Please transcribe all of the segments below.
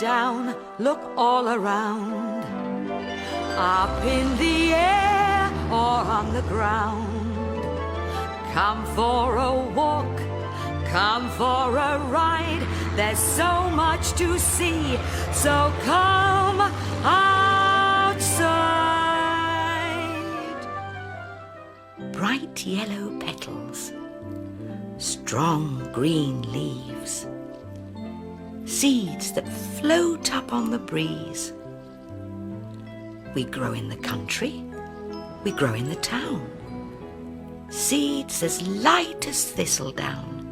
down, look all around. Up in the air or on the ground. Come for a walk, come for a ride. There's so much to see, so come outside. Bright yellow petals, strong green leaves, seeds that float up on the breeze. We grow in the country, we grow in the town. Seeds as light as thistledown.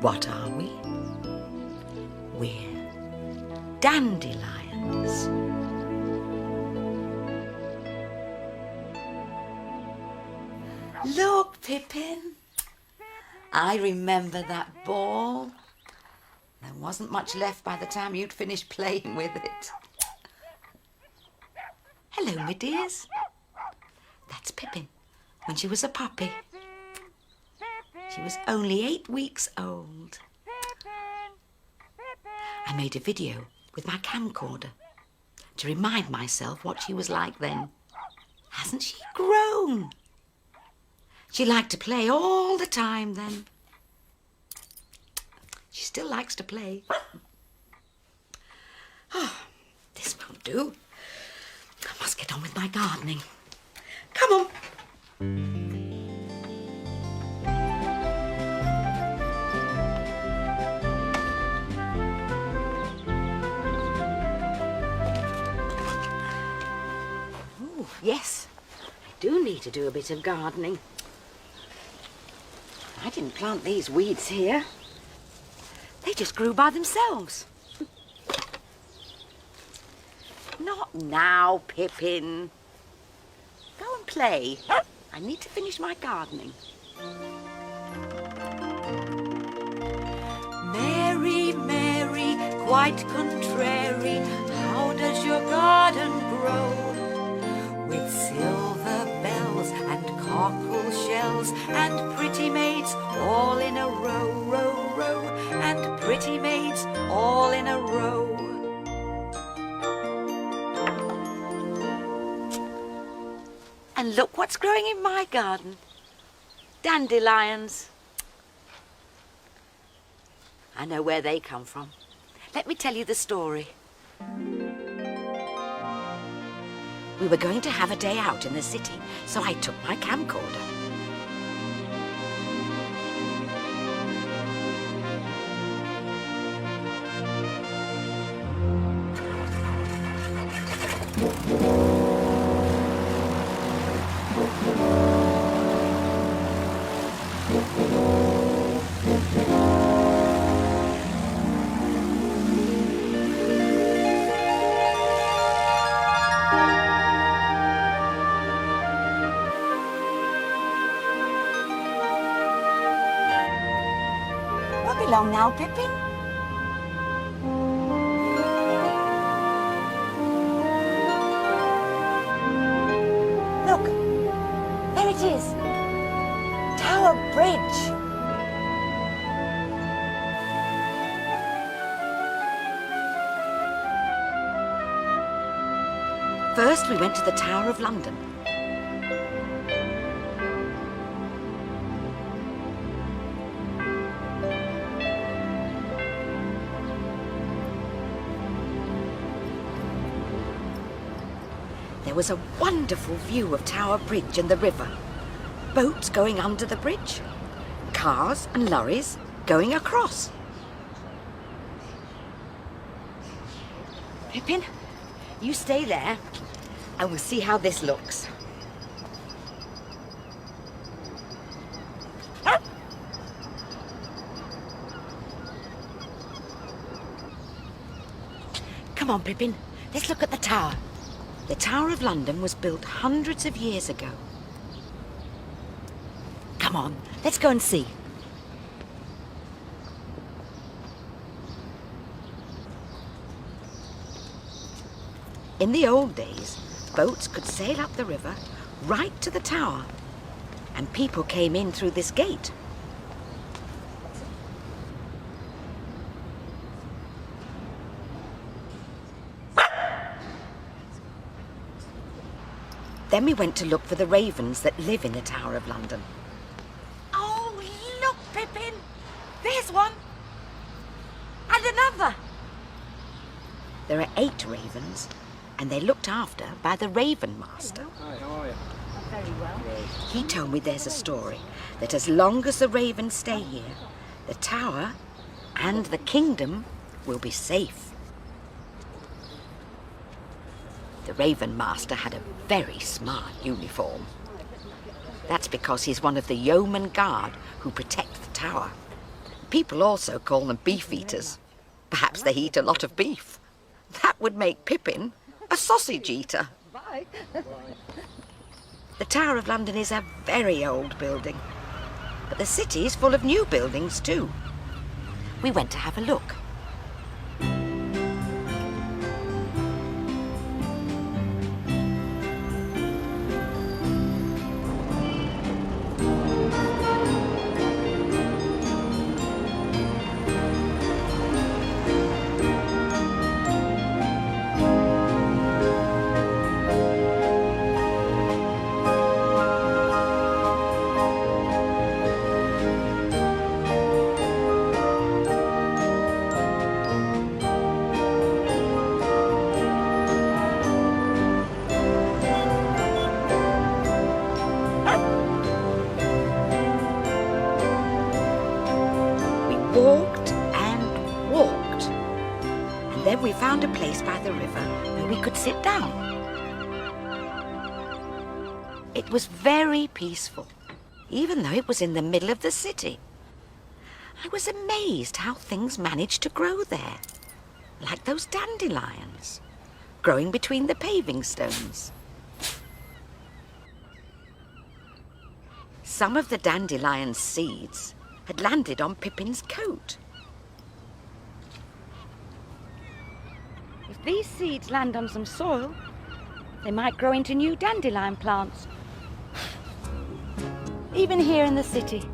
What are we? We're dandelions. Look, Pippin. I remember that ball. There wasn't much left by the time you'd finished playing with it. Hello, my dears. That's Pippin when she was a puppy. She was only 8 weeks old. I made a video with my camcorder to remind myself what she was like then. Hasn't she grown? She liked to play all the time then. She still likes to play. Oh, this won't do. I must get on with my gardening. Come on. Oh, yes. I do need to do a bit of gardening. I didn't plant these weeds here. They just grew by themselves. Not now, Pippin. Go and play. I need to finish my gardening. Mary, Mary, quite contrary, how does your garden grow? With silver bells and cockle shells and pretty maids all in a row, row, row, and pretty maids all in a row. And look what's growing in my garden. Dandelions. I know where they come from. Let me tell you the story. We were going to have a day out in the city, so I took my camcorder. Won't be long now, Pippin. Look, there it is. Tower Bridge. First, we went to the Tower of London. There was a wonderful view of Tower Bridge and the river. Boats going under the bridge. Cars and lorries going across. Pippin, you stay there and we'll see how this looks. Come on, Pippin, let's look at the tower. The Tower of London was built hundreds of years ago. Come on, let's go and see. In the old days, boats could sail up the river right to the tower, and people came in through this gate. Then we went to look for the ravens that live in the Tower of London. Oh, look, Pippin! There's one! And another! There are 8 ravens, and they're looked after by the Raven Master. Hi, how are you? Very well. He told me there's a story that as long as the ravens stay here, the tower and the kingdom will be safe. The Raven Master had a very smart uniform. That's because he's one of the yeoman guard who protect the tower. People also call them beef eaters. Perhaps they eat a lot of beef. That would make Pippin a sausage eater. Bye. The Tower of London is a very old building, but the city is full of new buildings too. We went to have a look. Walked and walked, and then we found a place by the river where we could sit down. It was very peaceful, even though it was in the middle of the city. I was amazed how things managed to grow there, like those dandelions, growing between the paving stones. Some of the dandelion's seeds had landed on Pippin's coat. If these seeds land on some soil, they might grow into new dandelion plants. Even here in the city.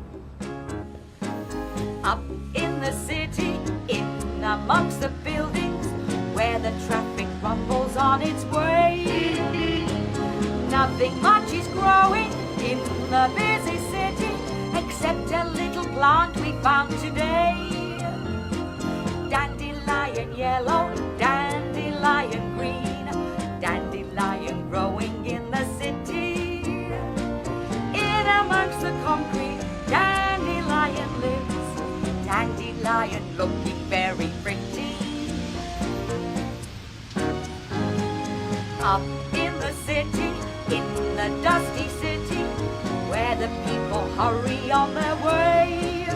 Up in the city, in amongst the buildings, where the traffic rumbles on its way. Nothing much is growing in the busy city, except a little plant we found today. Dandelion yellow, dandelion green, dandelion growing in the city. In amongst the concrete, dandelion lives, dandelion looking very pretty. Up in the city, in the dusty city, where the people hurry on their way.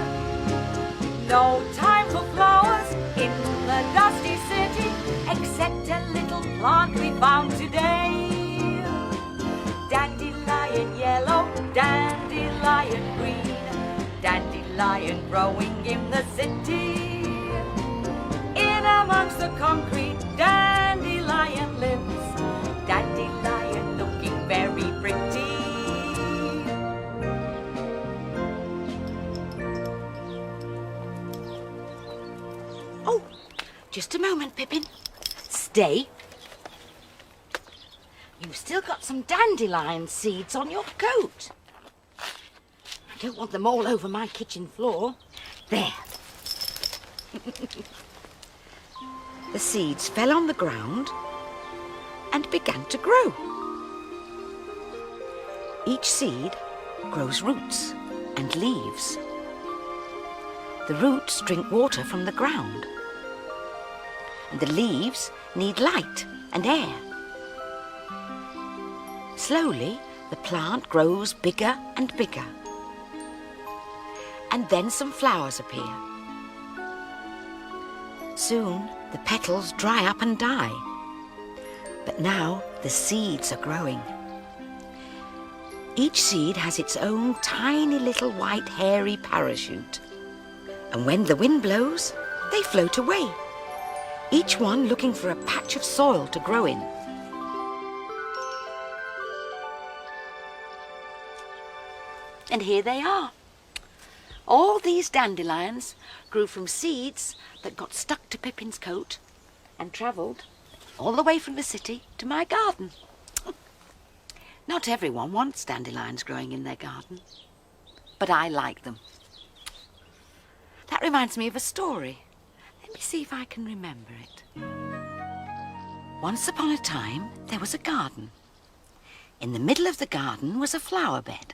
No time for flowers in the dusty city, except a little plant we found today. Dandelion yellow, dandelion green, dandelion growing in the city. In amongst the concrete, dandelion lives, dandelion looking very pretty. Oh, just a moment, Pippin. Stay. You've still got some dandelion seeds on your coat. I don't want them all over my kitchen floor. There. The seeds fell on the ground and began to grow. Each seed grows roots and leaves. The roots drink water from the ground, and the leaves need light and air. Slowly, the plant grows bigger and bigger, and then some flowers appear. Soon, the petals dry up and die, but now the seeds are growing. Each seed has its own tiny little white hairy parachute, and when the wind blows, they float away, each one looking for a patch of soil to grow in. And here they are. All these dandelions grew from seeds that got stuck to Pippin's coat and travelled all the way from the city to my garden. Not everyone wants dandelions growing in their garden, but I like them. That reminds me of a story. Let me see if I can remember it. Once upon a time, there was a garden. In the middle of the garden was a flower bed.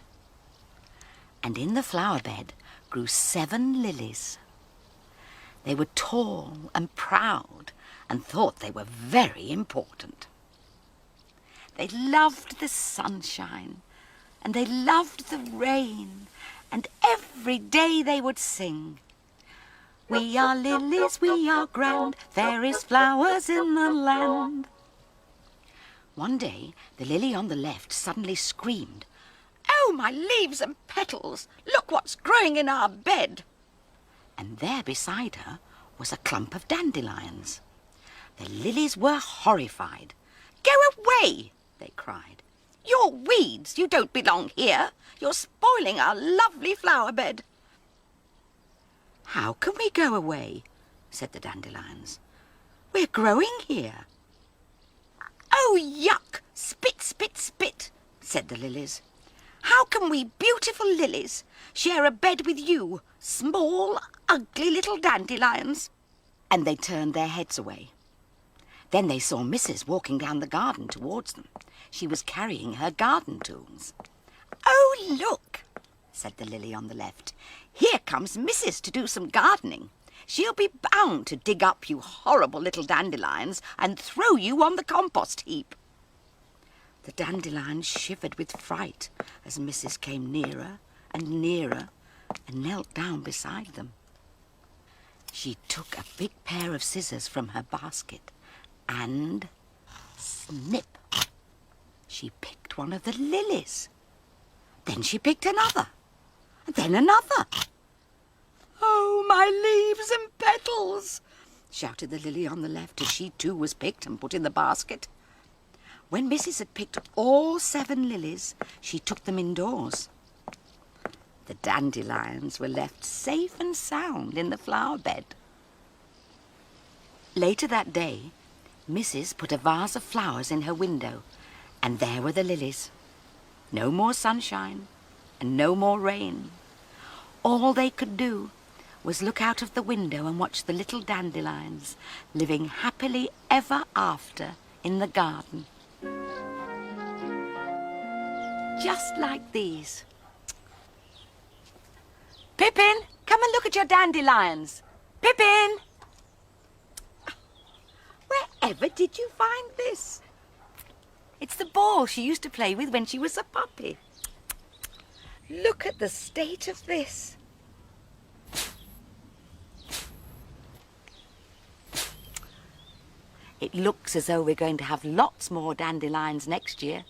And in the flower bed grew 7 lilies. They were tall and proud and thought they were very important. They loved the sunshine and they loved the rain, and every day they would sing, "We are lilies, we are grand, fairest flowers in the land." One day, the lily on the left suddenly screamed, "Oh, my leaves and petals! Look what's growing in our bed!" And there beside her was a clump of dandelions. The lilies were horrified. "Go away!" they cried. "You're weeds! You don't belong here! You're spoiling our lovely flower bed!" "How can we go away?" said the dandelions. "We're growing here." "Oh, yuck! Spit, spit, spit!" said the lilies. "How can we beautiful lilies share a bed with you, small, ugly little dandelions?" And they turned their heads away. Then they saw Mrs. walking down the garden towards them. She was carrying her garden tools. "Oh, look," said the lily on the left. "Here comes Mrs. to do some gardening. She'll be bound to dig up you horrible little dandelions and throw you on the compost heap." The dandelions shivered with fright as Mrs. came nearer and nearer and knelt down beside them. She took a big pair of scissors from her basket and snip, she picked one of the lilies. Then she picked another, and then another. "Oh, my leaves and petals!" shouted the lily on the left as she too was picked and put in the basket. When Mrs. had picked all 7 lilies, she took them indoors. The dandelions were left safe and sound in the flower bed. Later that day, Mrs. put a vase of flowers in her window, and there were the lilies. No more sunshine and no more rain. All they could do was look out of the window and watch the little dandelions living happily ever after in the garden. Just like these. "Pippin, come and look at your dandelions. Pippin!" "Wherever did you find this?" "It's the ball she used to play with when she was a puppy. Look at the state of this." It looks as though we're going to have lots more dandelions next year.